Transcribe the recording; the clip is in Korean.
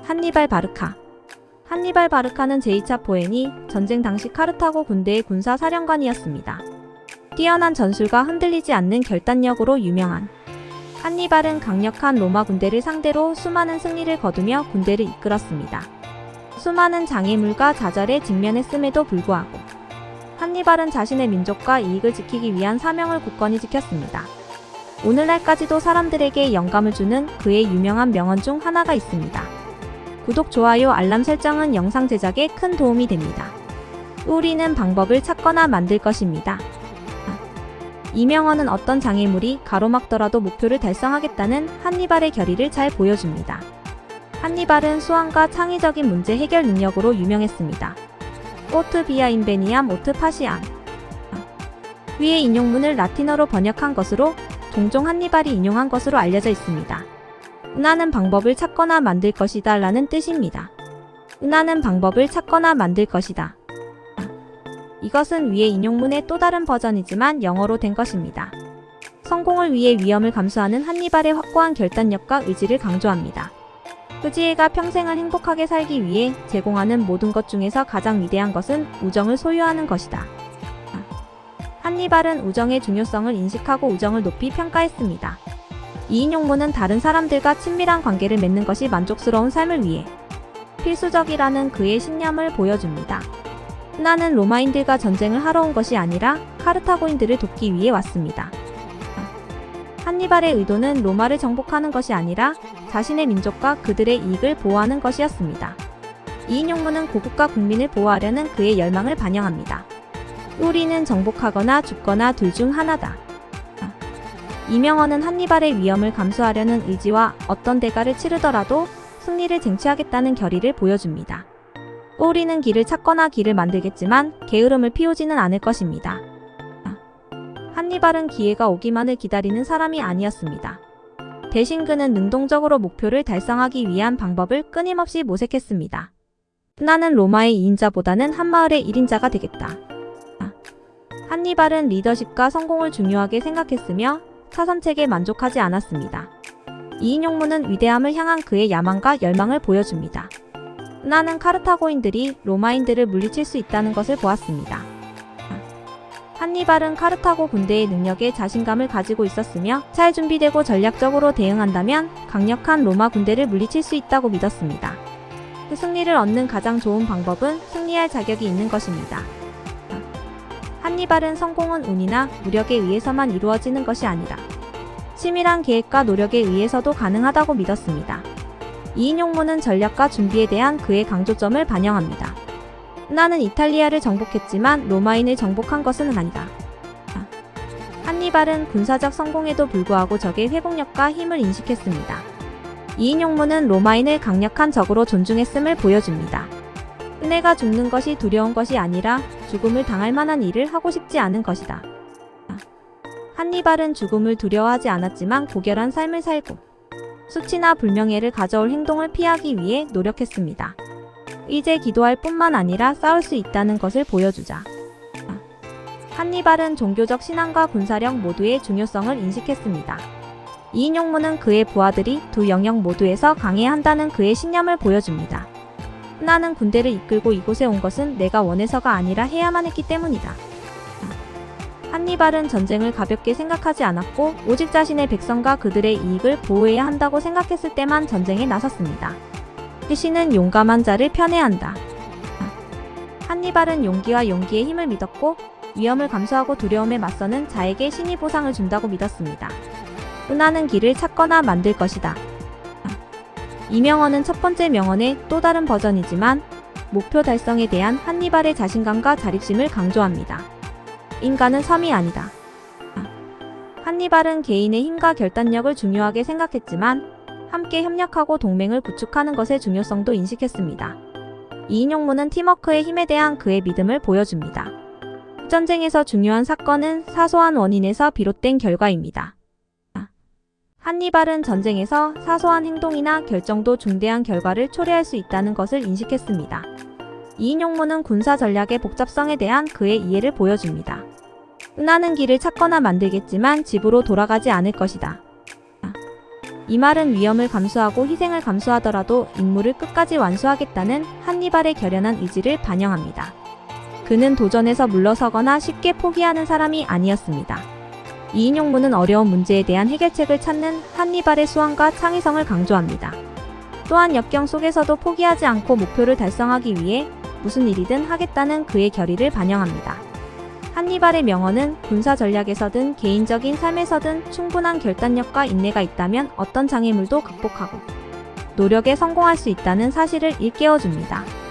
한니발 바르카. 한니발 바르카는 제2차 포에니 전쟁 당시 카르타고 군대의 군사사령관이었습니다. 뛰어난 전술과 흔들리지 않는 결단력으로 유명한 한니발은 강력한 로마 군대를 상대로 수많은 승리를 거두며 군대를 이끌었습니다. 수많은 장애물과 좌절에 직면했음에도 불구하고 한니발은 자신의 민족과 이익을 지키기 위한 사명을 굳건히 지켰습니다. 오늘날까지도 사람들에게 영감을 주는 그의 유명한 명언 중 하나가 있습니다. 구독, 좋아요, 알람 설정은 영상 제작에 큰 도움이 됩니다. 우리는 방법을 찾거나 만들 것입니다. 이 명언은 어떤 장애물이 가로막더라도 목표를 달성하겠다는 한니발의 결의를 잘 보여줍니다. 한니발은 수완과 창의적인 문제 해결 능력으로 유명했습니다. 오트 비아 인베니암 오트 파시암. 위의 인용문을 라틴어로 번역한 것으로 종종 한니발이 인용한 것으로 알려져 있습니다. 은하는 방법을 찾거나 만들 것이다 라는 뜻입니다. 은하는 방법을 찾거나 만들 것이다. 이것은 위의 인용문의 또 다른 버전이지만 영어로 된 것입니다. 성공을 위해 위험을 감수하는 한니발의 확고한 결단력과 의지를 강조합니다. 흐지에가 평생을 행복하게 살기 위해 제공하는 모든 것 중에서 가장 위대한 것은 우정을 소유하는 것이다. 한니발은 우정의 중요성을 인식하고 우정을 높이 평가했습니다. 이 인용문은 다른 사람들과 친밀한 관계를 맺는 것이 만족스러운 삶을 위해 필수적이라는 그의 신념을 보여줍니다. 나는 로마인들과 전쟁을 하러 온 것이 아니라 카르타고인들을 돕기 위해 왔습니다. 한니발의 의도는 로마를 정복하는 것이 아니라 자신의 민족과 그들의 이익을 보호하는 것이었습니다. 이 인용문은 고국과 국민을 보호하려는 그의 열망을 반영합니다. 우리는 정복하거나 죽거나 둘 중 하나다. 이 명언은 한니발의 위험을 감수하려는 의지와 어떤 대가를 치르더라도 승리를 쟁취하겠다는 결의를 보여줍니다. 우리는 길을 찾거나 길을 만들겠지만 게으름을 피우지는 않을 것입니다. 한니발은 기회가 오기만을 기다리는 사람이 아니었습니다. 대신 그는 능동적으로 목표를 달성하기 위한 방법을 끊임없이 모색했습니다. 나는 로마의 2인자보다는 한마을의 1인자가 되겠다. 한니발은 리더십과 성공을 중요하게 생각했으며 사선책에 만족하지 않았습니다. 이 인용문은 위대함을 향한 그의 야망과 열망을 보여줍니다. 나는 카르타고인들이 로마인들을 물리칠 수 있다는 것을 보았습니다. 한니발은 카르타고 군대의 능력에 자신감을 가지고 있었으며 잘 준비되고 전략적으로 대응한다면 강력한 로마 군대를 물리칠 수 있다고 믿었습니다. 그 승리를 얻는 가장 좋은 방법은 승리할 자격이 있는 것입니다. 한니발은 성공은 운이나 무력에 의해서만 이루어지는 것이 아니라 치밀한 계획과 노력에 의해서도 가능하다고 믿었습니다. 이 인용문은 전략과 준비에 대한 그의 강조점을 반영합니다. 나는 이탈리아를 정복했지만 로마인을 정복한 것은 아니다. 한니발은 군사적 성공에도 불구하고 적의 회복력과 힘을 인식했습니다. 이 인용문은 로마인을 강력한 적으로 존중했음을 보여줍니다. 은혜가 죽는 것이 두려운 것이 아니라 죽음을 당할 만한 일을 하고 싶지 않은 것이다. 한니발은 죽음을 두려워하지 않았지만 고결한 삶을 살고 수치나 불명예를 가져올 행동을 피하기 위해 노력했습니다. 이제 기도할 뿐만 아니라 싸울 수 있다는 것을 보여주자. 한니발은 종교적 신앙과 군사력 모두의 중요성을 인식했습니다. 이 인용문은 그의 부하들이 두 영역 모두에서 강해야 한다는 그의 신념을 보여줍니다. 나는 군대를 이끌고 이곳에 온 것은 내가 원해서가 아니라 해야만 했기 때문이다. 한니발은 전쟁을 가볍게 생각하지 않았고 오직 자신의 백성과 그들의 이익을 보호해야 한다고 생각했을 때만 전쟁에 나섰습니다. 신은 용감한 자를 편애한다. 한니발은 용기와 용기의 힘을 믿었고 위험을 감수하고 두려움에 맞서는 자에게 신이 보상을 준다고 믿었습니다. 은하는 길을 찾거나 만들 것이다. 이 명언은 첫 번째 명언의 또 다른 버전이지만 목표 달성에 대한 한니발의 자신감과 자립심을 강조합니다. 인간은 섬이 아니다. 한니발은 개인의 힘과 결단력을 중요하게 생각했지만 함께 협력하고 동맹을 구축하는 것의 중요성도 인식했습니다. 이 인용문은 팀워크의 힘에 대한 그의 믿음을 보여줍니다. 전쟁에서 중요한 사건은 사소한 원인에서 비롯된 결과입니다. 한니발은 전쟁에서 사소한 행동이나 결정도 중대한 결과를 초래할 수 있다는 것을 인식했습니다. 이 인용문은 군사 전략의 복잡성에 대한 그의 이해를 보여줍니다. 은하는 길을 찾거나 만들겠지만 집으로 돌아가지 않을 것이다. 이 말은 위험을 감수하고 희생을 감수하더라도 임무를 끝까지 완수하겠다는 한니발의 결연한 의지를 반영합니다. 그는 도전에서 물러서거나 쉽게 포기하는 사람이 아니었습니다. 이 인용문은 어려운 문제에 대한 해결책을 찾는 한니발의 수완과 창의성을 강조합니다. 또한 역경 속에서도 포기하지 않고 목표를 달성하기 위해 무슨 일이든 하겠다는 그의 결의를 반영합니다. 한니발의 명언은 군사 전략에서든 개인적인 삶에서든 충분한 결단력과 인내가 있다면 어떤 장애물도 극복하고 노력에 성공할 수 있다는 사실을 일깨워줍니다.